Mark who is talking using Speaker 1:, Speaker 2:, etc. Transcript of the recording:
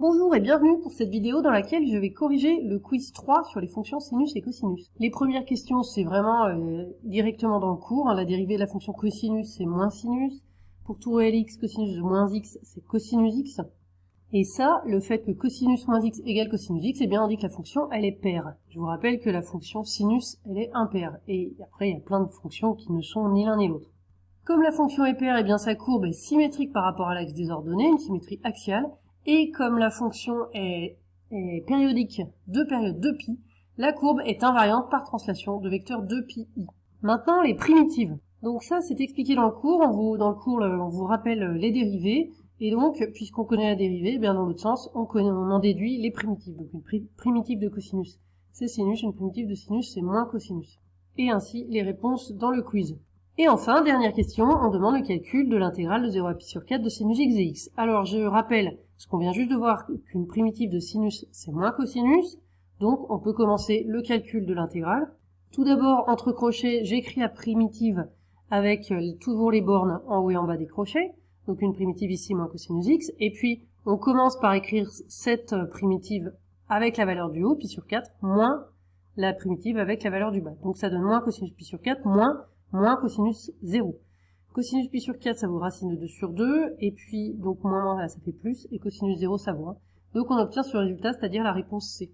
Speaker 1: Bonjour et bienvenue pour cette vidéo dans laquelle je vais corriger le quiz 3 sur les fonctions sinus et cosinus. Les premières questions, c'est vraiment directement dans le cours. La dérivée de la fonction cosinus, c'est moins sinus. Pour tout réel x, cosinus de moins x, c'est cosinus x. Et ça, le fait que cosinus moins x égale cosinus x, eh bien on dit que la fonction, elle est paire. Je vous rappelle que la fonction sinus, elle est impaire. Et après, il y a plein de fonctions qui ne sont ni l'un ni l'autre. Comme la fonction est paire, eh bien sa courbe est symétrique par rapport à l'axe des ordonnées, une symétrie axiale. Et comme la fonction est périodique de période 2π, la courbe est invariante par translation de vecteur 2πi. Maintenant, les primitives. Donc ça, c'est expliqué dans le cours. On vous rappelle les dérivées. Et donc, puisqu'on connaît la dérivée, eh bien dans l'autre sens, on en déduit les primitives. Donc une primitive de cosinus, c'est sinus. Une primitive de sinus, c'est moins cosinus. Et ainsi, les réponses dans le quiz. Et enfin, dernière question, on demande le calcul de l'intégrale de 0 à pi sur 4 de sinus x et x. Alors, je rappelle ce qu'on vient juste de voir, qu'une primitive de sinus, c'est moins cosinus. Donc, on peut commencer le calcul de l'intégrale. Tout d'abord, entre crochets, j'écris la primitive avec toujours les bornes en haut et en bas des crochets. Donc, une primitive ici, moins cosinus x. Et puis, on commence par écrire cette primitive avec la valeur du haut, pi sur 4, moins la primitive avec la valeur du bas. Donc, ça donne moins cosinus pi sur 4, moins cosinus 0. Cosinus pi sur 4, ça vaut racine de 2 sur 2, et puis, donc, moins, là, ça fait plus, et cosinus 0, ça vaut 1. Donc, on obtient ce résultat, c'est-à-dire la réponse C.